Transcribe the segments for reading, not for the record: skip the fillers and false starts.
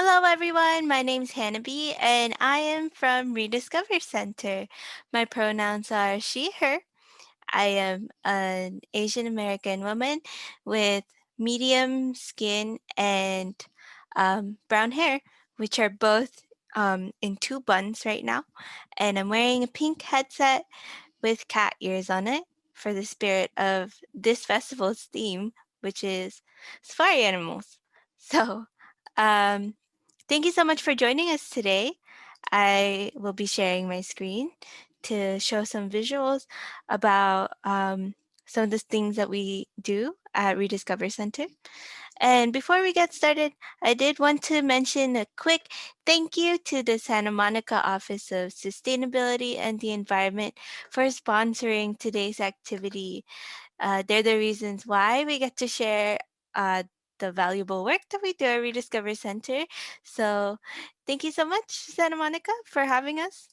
Hello, everyone. My name's Hannah and I am from reDiscover Center. My pronouns are she, her. I am an Asian American woman with medium skin and brown hair, which are both in two buns right now. And I'm wearing a pink headset with cat ears on it for the spirit of this festival's theme, which is safari animals. So, um, thank you so much for joining us today. I will be sharing my screen to show some visuals about some of the things that we do at reDiscover Center. And before we get started, I did want to mention a quick thank you to the Santa Monica Office of Sustainability and the Environment for sponsoring today's activity. They're the reasons why we get to share uh, the valuable work that we do at reDiscover Center. So thank you so much, Santa Monica, for having us.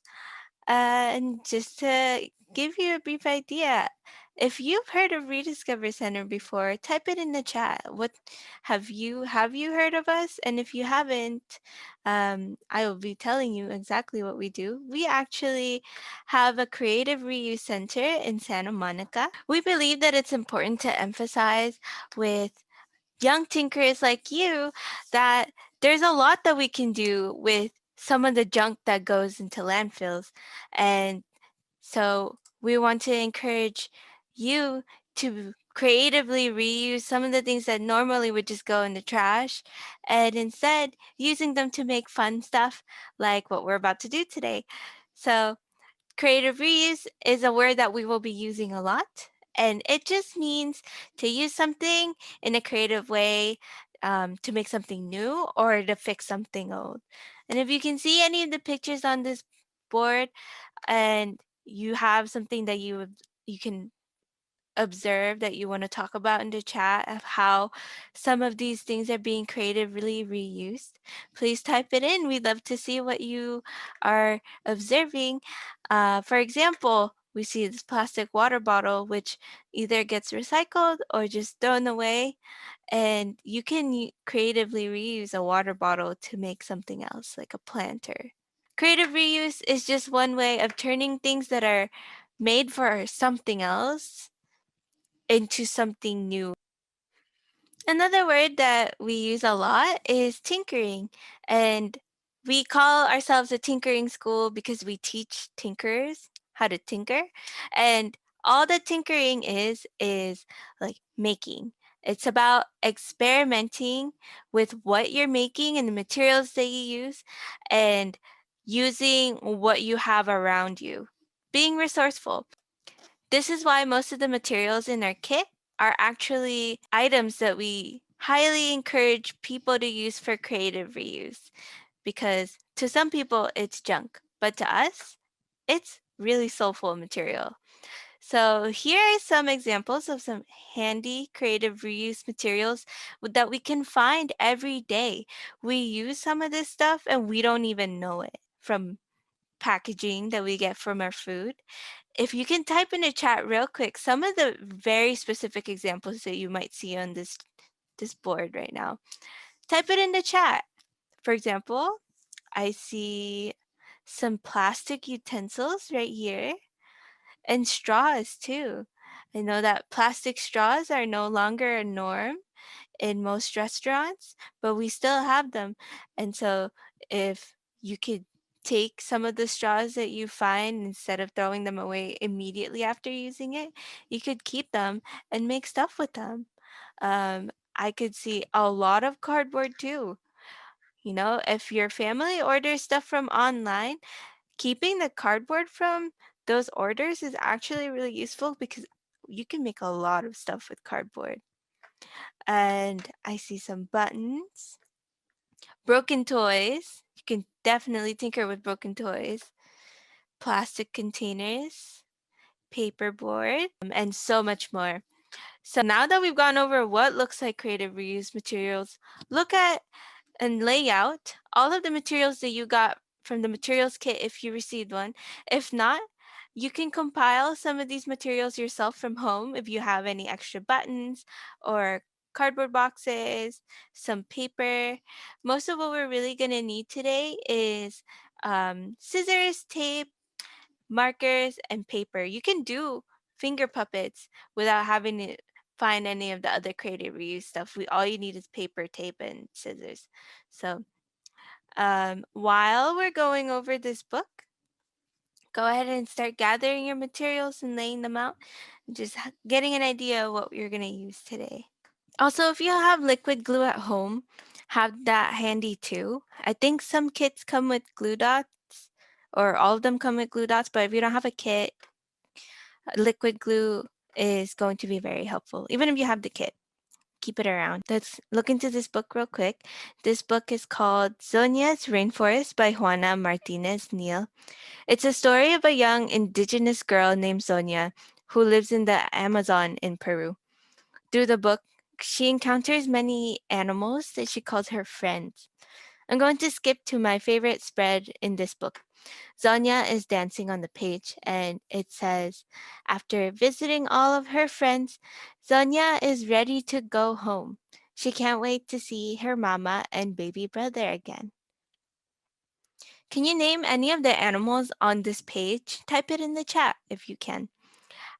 And just to give you a brief idea, if you've heard of reDiscover Center before, type it in the chat. What have you heard of us? And if you haven't, I will be telling you exactly what we do. We actually have a creative reuse center in Santa Monica. We believe that it's important to emphasize with young tinkers like you that there's a lot that we can do with some of the junk that goes into landfills. And so we want to encourage you to creatively reuse some of the things that normally would just go in the trash and instead using them to make fun stuff like what we're about to do today. So creative reuse is a word that we will be using a lot, and it just means to use something in a creative way to make something new or to fix something old. And if you can see any of the pictures on this board and you have something that you can observe that you want to talk about in the chat of how some of these things are being creatively reused, please type it in. We'd love to see what you are observing. For example, we see this plastic water bottle, which either gets recycled or just thrown away. And you can creatively reuse a water bottle to make something else, like a planter. Creative reuse is just one way of turning things that are made for something else into something new. Another word that we use a lot is tinkering. And we call ourselves a tinkering school because we teach tinkerers how to tinker. And all that tinkering is like making. It's about experimenting with what you're making and the materials that you use and using what you have around you. Being resourceful. This is why most of the materials in our kit are actually items that we highly encourage people to use for creative reuse because to some people it's junk, but to us, it's really soulful material. So here are some examples of some handy creative reuse materials that we can find every day. We use some of this stuff and we don't even know it, from packaging that we get from our food. If you can type in the chat real quick, some of the very specific examples that you might see on this board right now. Type it in the chat. For example, I see some plastic utensils right here and straws too. I know that plastic straws are no longer a norm in most restaurants, but we still have them. And so if you could take some of the straws that you find instead of throwing them away immediately after using it, you could keep them and make stuff with them. I could see a lot of cardboard too. You know, if your family orders stuff from online, keeping the cardboard from those orders is actually really useful because you can make a lot of stuff with cardboard. And I see some buttons, broken toys. You can definitely tinker with broken toys, plastic containers, paperboard, and so much more. So now that we've gone over what looks like creative reuse materials, look at and lay out all of the materials that you got from the materials kit if you received one. If not, you can compile some of these materials yourself from home if you have any extra buttons or cardboard boxes, some paper. Most of what we're really going to need today is scissors, tape, markers, and paper. You can do finger puppets without having to find any of the other creative reuse stuff. All you need is paper, tape, and scissors. So while we're going over this book, go ahead and start gathering your materials and laying them out, just getting an idea of what you're going to use today. Also, if you have liquid glue at home, have that handy too. I think some kits come with glue dots, or all of them come with glue dots, but if you don't have a kit, liquid glue is going to be very helpful, even if you have the kit. Keep it around. Let's look into this book real quick. This book is called Sonia's Rainforest by Juana Martinez Neal. It's a story of a young indigenous girl named Sonia who lives in the Amazon in Peru. Through the book, she encounters many animals that she calls her friends. I'm going to skip to my favorite spread in this book. Sonia is dancing on the page, and it says, after visiting all of her friends, Sonia is ready to go home. She can't wait to see her mama and baby brother again. Can you name any of the animals on this page? Type it in the chat if you can.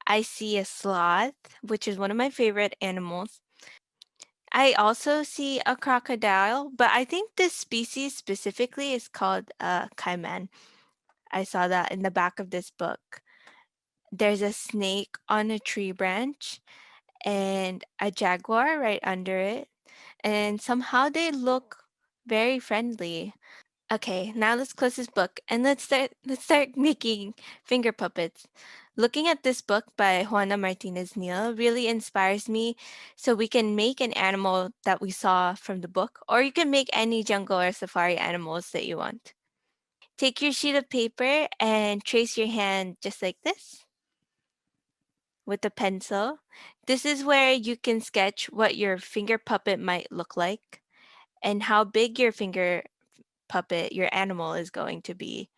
I see a sloth, which is one of my favorite animals. I also see a crocodile, but I think this species specifically is called a caiman. I saw that in the back of this book. There's a snake on a tree branch and a jaguar right under it. And somehow they look very friendly. Okay, now let's close this book and let's start making finger puppets. Looking at this book by Juana Martinez Neal really inspires me, so we can make an animal that we saw from the book, or you can make any jungle or safari animals that you want. Take your sheet of paper and trace your hand just like this with a pencil. This is where you can sketch what your finger puppet might look like and how big your finger puppet, your animal, is going to be.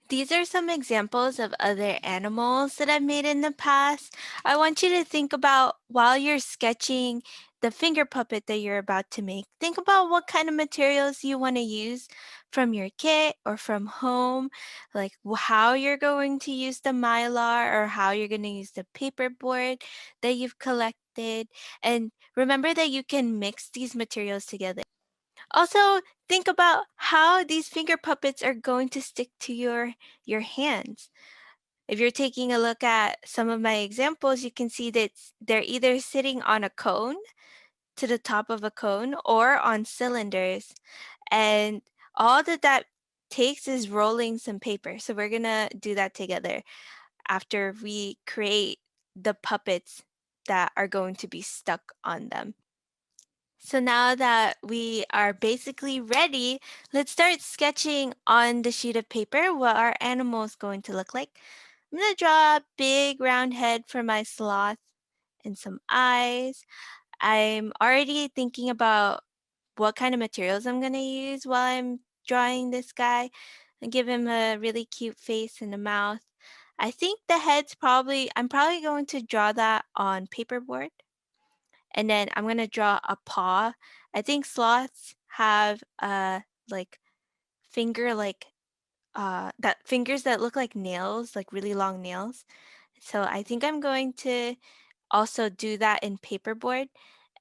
These are some examples of other animals that I've made in the past. I want you to think about, while you're sketching the finger puppet that you're about to make, think about what kind of materials you want to use from your kit or from home, like how you're going to use the mylar or how you're going to use the paperboard that you've collected. And remember that you can mix these materials together. Also, think about how these finger puppets are going to stick to your hands. If you're taking a look at some of my examples, you can see that they're either sitting on a cone, to the top of a cone, or on cylinders. And all that takes is rolling some paper. So we're going to do that together after we create the puppets that are going to be stuck on them. So now that we are basically ready, let's start sketching on the sheet of paper what our animal is going to look like. I'm going to draw a big round head for my sloth and some eyes. I'm already thinking about what kind of materials I'm going to use while I'm drawing this guy and give him a really cute face and a mouth. I think the I'm probably going to draw that on paperboard. And then I'm gonna draw a paw. I think sloths have like finger like that fingers that look like nails, like really long nails. So I think I'm going to also do that in paperboard.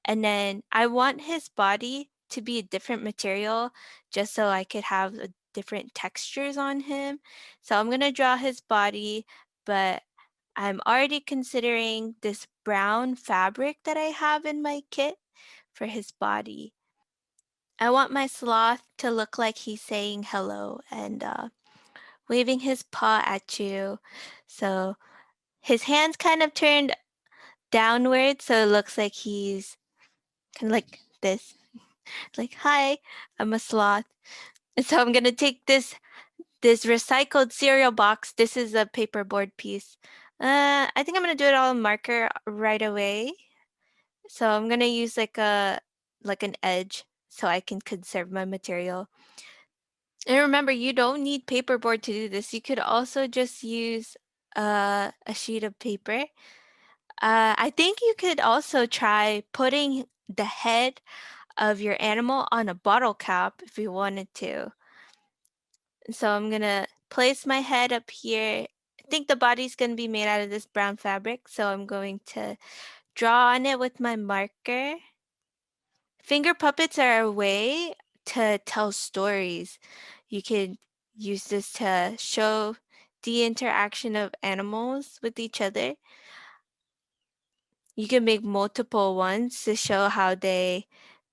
And then I want his body to be a different material just so I could have different textures on him. So I'm gonna draw his body, but I'm already considering this brown fabric that I have in my kit for his body. I want my sloth to look like he's saying hello and waving his paw at you. So his hand's kind of turned downward, so it looks like he's kind of like this, like, hi, I'm a sloth. And so I'm gonna take this recycled cereal box. This is a paperboard piece. I think I'm gonna do it all in marker right away. So I'm gonna use like an edge so I can conserve my material. And remember, you don't need paperboard to do this. You could also just use a sheet of paper. I think you could also try putting the head of your animal on a bottle cap if you wanted to. So I'm gonna place my head up here. I think the body's gonna be made out of this brown fabric, so I'm going to draw on it with my marker. Finger puppets are a way to tell stories. You can use this to show the interaction of animals with each other. You can make multiple ones to show how they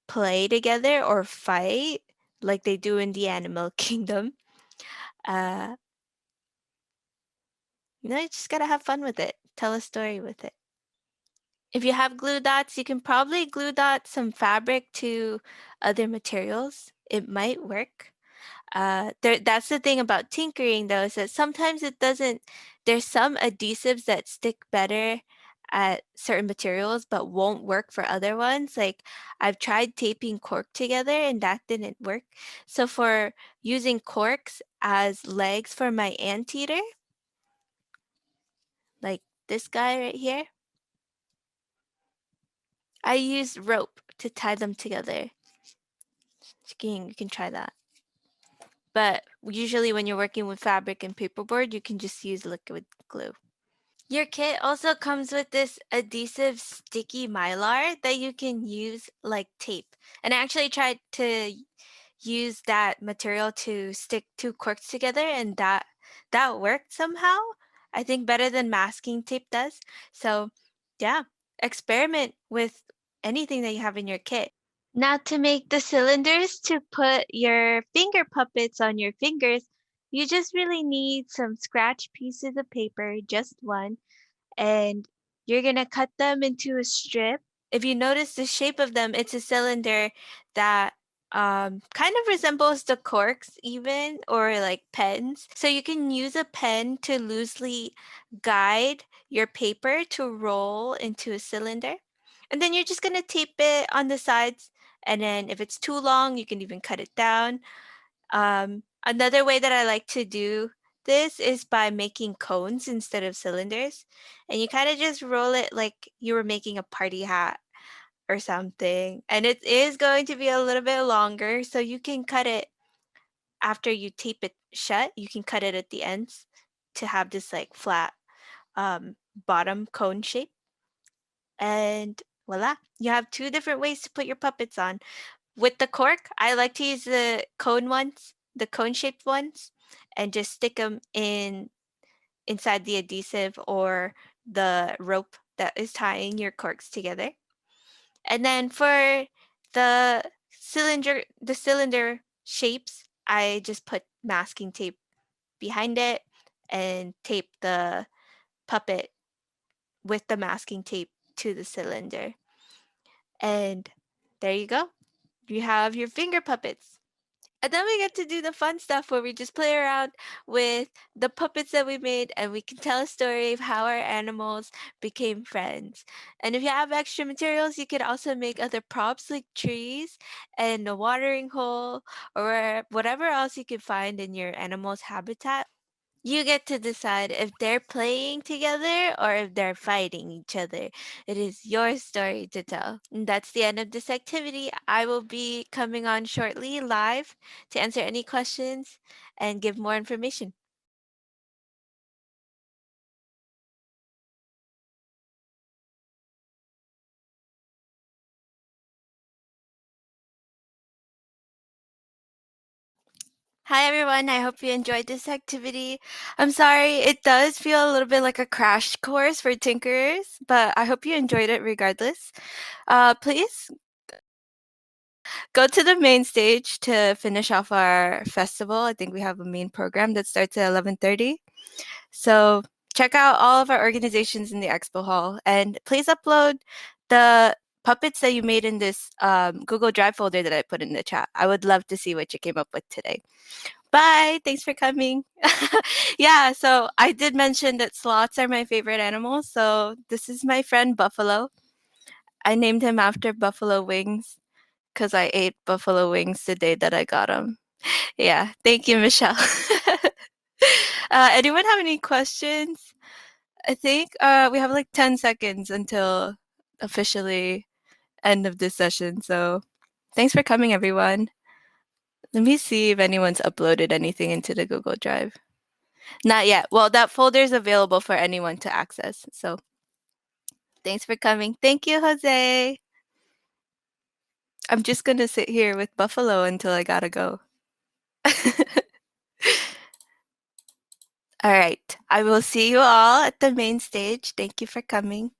play together or fight like they do in the animal kingdom. Uh, you just gotta have fun with it. Tell a story with it. If you have glue dots, you can probably glue dot some fabric to other materials. It might work. That's the thing about tinkering though, is that sometimes it doesn't, there's some adhesives that stick better at certain materials but won't work for other ones. Like I've tried taping cork together and that didn't work. So for using corks as legs for my anteater, like this guy right here, I used rope to tie them together. You can try that. But usually when you're working with fabric and paperboard, you can just use liquid glue. Your kit also comes with this adhesive sticky mylar that you can use like tape. And I actually tried to use that material to stick two corks together and that worked somehow. I think better than masking tape does. So yeah, experiment with anything that you have in your kit. Now to make the cylinders to put your finger puppets on your fingers, you just really need some scratch pieces of paper, just one, and you're gonna cut them into a strip. If you notice the shape of them, it's a cylinder that kind of resembles the corks even or like pens. So you can use a pen to loosely guide your paper to roll into a cylinder. And then you're just gonna tape it on the sides. And then if it's too long, you can even cut it down. Another way that I like to do this is by making cones instead of cylinders. And you kind of just roll it like you were making a party hat or something. And it is going to be a little bit longer, so you can cut it after you tape it shut. You can cut it at the ends to have this like flat um, bottom cone shape. And voila, you have two different ways to put your puppets on. With the cork, I like to use the cone ones, the cone shaped ones, and just stick them inside the adhesive or the rope that is tying your corks together. And then for the cylinder shapes, I just put masking tape behind it and tape the puppet with the masking tape to the cylinder. And there you go. You have your finger puppets. And then we get to do the fun stuff where we just play around with the puppets that we made and we can tell a story of how our animals became friends. And if you have extra materials, you could also make other props like trees and a watering hole or whatever else you can find in your animal's habitat. You get to decide if they're playing together or if they're fighting each other. It is your story to tell. And that's the end of this activity. I will be coming on shortly live to answer any questions and give more information. Hi everyone, I hope you enjoyed this activity. I'm sorry, it does feel a little bit like a crash course for tinkerers, but I hope you enjoyed it regardless. Please go to the main stage to finish off our festival. I think we have a main program that starts at 11:30. So check out all of our organizations in the expo hall and please upload the puppets that you made in this Google Drive folder that I put in the chat. I would love to see what you came up with today. Bye. Thanks for coming. Yeah, so I did mention that sloths are my favorite animals. So this is my friend Buffalo. I named him after buffalo wings because I ate buffalo wings the day that I got them. Yeah, thank you, Michelle. Anyone have any questions? I think we have like 10 seconds until officially end of this session. So thanks for coming, everyone. Let me see if anyone's uploaded anything into the Google Drive. Not yet. Well, that folder is available for anyone to access. So thanks for coming. Thank you, Jose. I'm just going to sit here with Buffalo until I gotta go. All right. I will see you all at the main stage. Thank you for coming.